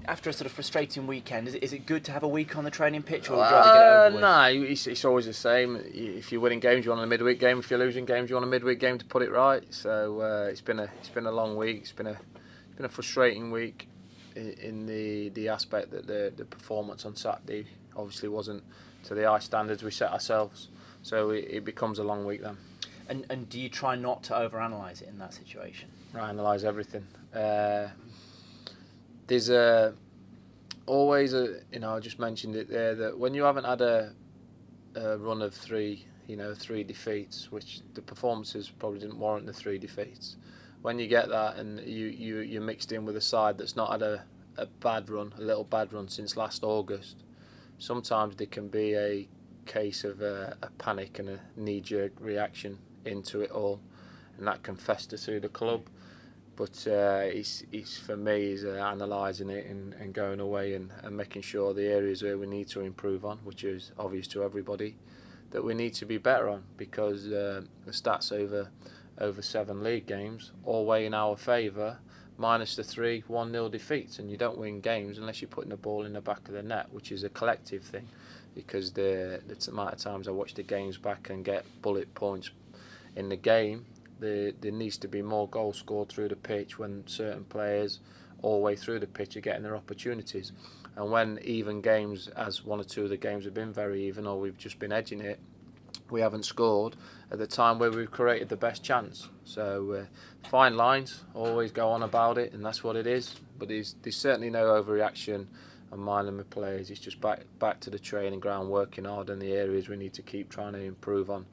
After a sort of frustrating weekend, is it good to have a week on the training pitch, or would you rather get it over with? No, it's always the same. If you're winning games, you want a midweek game. If you're losing games, you want a midweek game to put it right. So it's been a long week. It's been a frustrating week in the aspect that the performance on Saturday obviously wasn't to the high standards we set ourselves. So it becomes a long week then. And do you try not to overanalyse it in that situation? I analyse everything. There's always I just mentioned it there, that when you haven't had a run of three defeats, which the performances probably didn't warrant the 3 defeats. When you get that and you're mixed in with a side that's not had a little bad run since last August, sometimes there can be a case of a panic and a knee-jerk reaction into it all, and that can fester through the club. But it's for me is analysing it and going away and making sure the areas where we need to improve on, which is obvious to everybody, that we need to be better on, because the stats over 7 league games all weigh in our favour, minus the 3 1-0 defeats, and you don't win games unless you're putting the ball in the back of the net, which is a collective thing, because the amount of times I watch the games back and get bullet points in the game, there needs to be more goals scored through the pitch when certain players all the way through the pitch are getting their opportunities. And when even games, as 1 or 2 of the games have been very even, or we've just been edging it, we haven't scored at the time where we've created the best chance. So fine lines, always go on about it, and that's what it is. But there's certainly no overreaction on mine and my players. It's just back to the training ground, working hard in the areas we need to keep trying to improve on,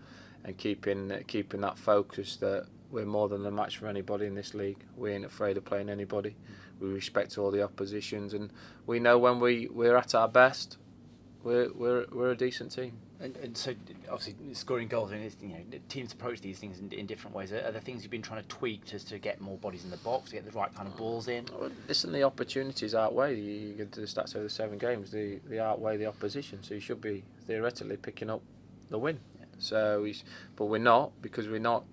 and keeping that focus that we're more than a match for anybody in this league. We ain't afraid of playing anybody. We respect all the oppositions, and we know when we're at our best, we're a decent team. And so obviously scoring goals, teams approach these things in different ways. Are there things you've been trying to tweak just to get more bodies in the box, to get the right kind of balls in? Well, listen, the opportunities outweigh. You get to the stats over the 7 games, they outweigh the opposition, so you should be theoretically picking up the win. So, but we're not, because we're not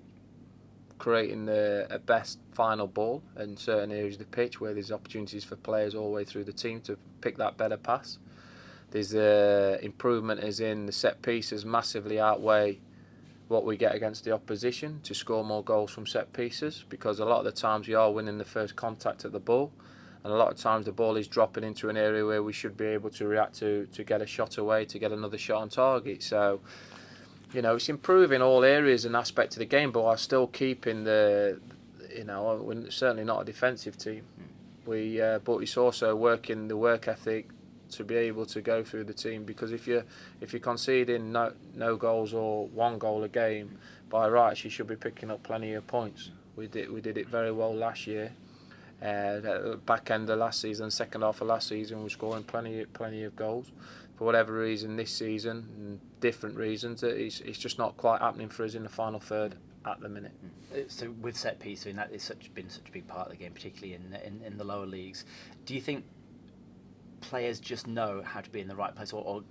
creating a best final ball in certain areas of the pitch where there's opportunities for players all the way through the team to pick that better pass. There's improvement as in the set pieces massively outweigh what we get against the opposition to score more goals from set pieces, because a lot of the times we are winning the first contact at the ball, and a lot of times the ball is dropping into an area where we should be able to react to get a shot away, to get another shot on target. So it's improving all areas and aspects of the game, but while still keeping we're certainly not a defensive team. But it's also working the work ethic to be able to go through the team, because if you're conceding no goals or 1 goal a game, by rights you should be picking up plenty of points. We did it very well last year. At the back end of last season, second half of last season, we were scoring plenty of goals. For whatever reason this season, and different reasons, it's just not quite happening for us in the final third at the minute. So with set piece, that has been such a big part of the game, particularly in the lower leagues. Do you think players just know how to be in the right place? Well,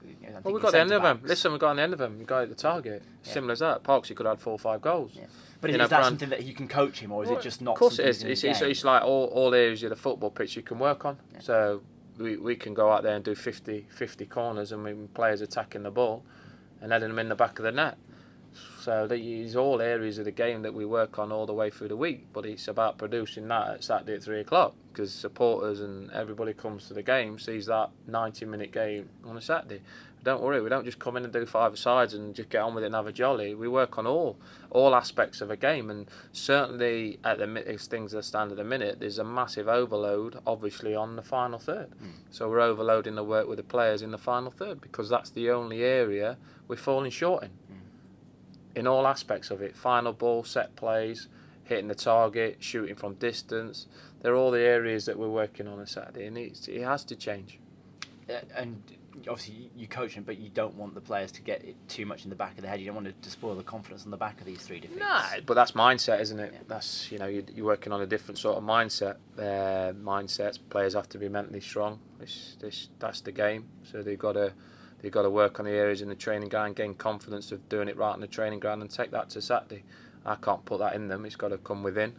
we've got the end of them. Listen, we've got the end of them. We've got the target. Yeah. Simple as that. Parksy could have had 4 or 5 goals. Yeah. But is that something that you can coach him, or is it just not? Of course it is. It's like all areas of the football pitch you can work on. Yeah. So we can go out there and do 50 corners, and when players attacking the ball and heading them in the back of the net. So these all areas of the game that we work on all the way through the week, but it's about producing that at Saturday at 3 o'clock, because supporters and everybody comes to the game, sees that 90-minute game on a Saturday. Don't worry, we don't just come in and do 5 sides and just get on with it and have a jolly. We work on all aspects of a game, and certainly as things stand at the minute, there's a massive overload, obviously, on the final third. So we're overloading the work with the players in the final third, because that's the only area we're falling short in all aspects of it. Final ball, set plays, hitting the target, shooting from distance. They're all the areas that we're working on Saturday, and it has to change. And obviously you coach them, but you don't want the players to get it too much in the back of the head. You don't want to spoil the confidence on the back of these 3 defeats. No, but that's mindset, isn't it? Yeah. That's you're working on a different sort of mindset. Mindsets, players have to be mentally strong. That's the game. So they've got to work on the areas in the training ground, gain confidence of doing it right in the training ground, and take that to Saturday. I can't put that in them. It's got to come within.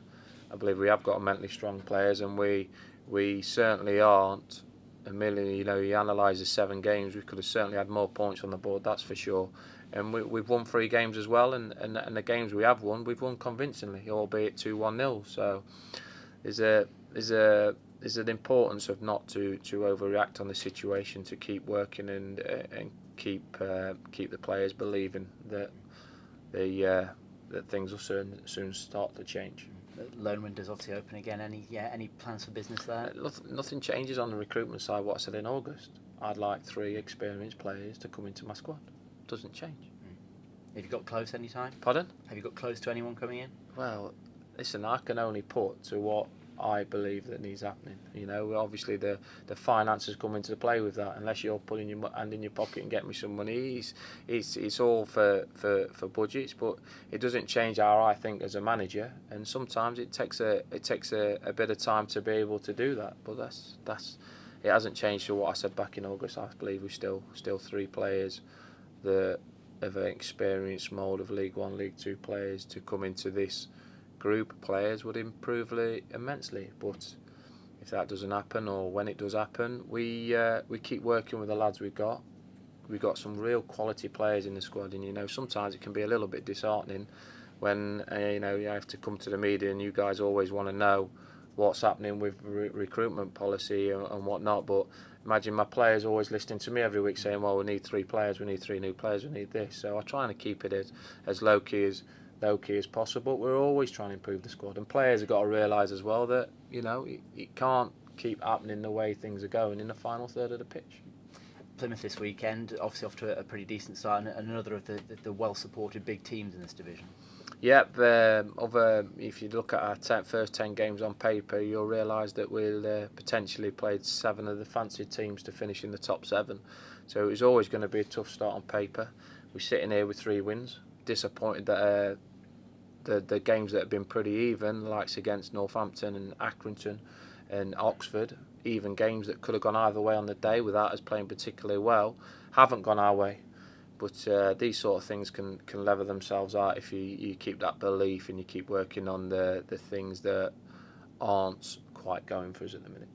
I believe we have got mentally strong players, and we we certainly aren't a million. You analyse the 7 games, we could have certainly had more points on the board, that's for sure. And we've won 3 games as well, and the games we have won, we've won convincingly, albeit 2-1-0. So there's an importance of not to overreact on the situation, to keep working and keep the players believing that that things will soon start to change. The loan window's obviously open again. Any plans for business there? Nothing changes on the recruitment side. What I said in August, I'd like 3 experienced players to come into my squad. Doesn't change. Have you got close any time? Pardon? Have you got close to anyone coming in? Well, listen, I can only put to what I believe that needs happening. Obviously the finances come into play with that. Unless you're putting your hand in your pocket and getting me some money, it's all for budgets. But it doesn't change how I think as a manager. And sometimes it takes a bit of time to be able to do that. But that's it hasn't changed to what I said back in August. I believe we're still 3 players that of an experienced mould of League One, League Two players to come into this group of players would improve immensely. But if that doesn't happen, or when it does happen, we keep working with the lads we've got. We've got some real quality players in the squad, and sometimes it can be a little bit disheartening when you have to come to the media and you guys always want to know what's happening with recruitment policy and whatnot. But imagine my players always listening to me every week saying, well, we need 3 players, we need 3 new players, we need this. So I try and keep it as low key as possible. We're always trying to improve the squad, and players have got to realise as well that it can't keep happening the way things are going in the final third of the pitch. Plymouth this weekend, obviously off to a pretty decent start, and another of the well-supported big teams in this division. Yep, if you look at our first 10 games on paper, you'll realise that we'll potentially played 7 of the fancied teams to finish in the top 7. So it was always going to be a tough start on paper. We're sitting here with 3 wins. Disappointed that the games that have been pretty even, likes against Northampton and Accrington and Oxford, even games that could have gone either way on the day without us playing particularly well, haven't gone our way. But these sort of things can level themselves out if you keep that belief and you keep working on the things that aren't quite going for us at the minute.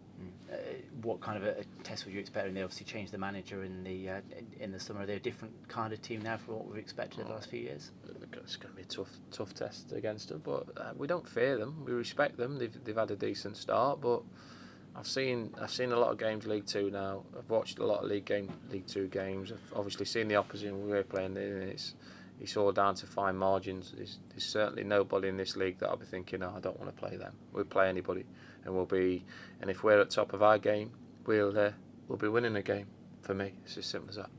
What kind of a test would you expect? And they obviously changed the manager in the summer. Are they a different kind of team now from what we've expected the last few years? It's going to be a tough test against them, but we don't fear them. We respect them. They've had a decent start, but I've seen a lot of games League Two now. I've watched a lot of League Two games. I've obviously seen the opposition we're playing, and it's all down to fine margins. There's certainly nobody in this league that I'll be thinking, I don't want to play them. We'll play anybody, and if we're at top of our game, we'll be winning a game. For me, it's as simple as that.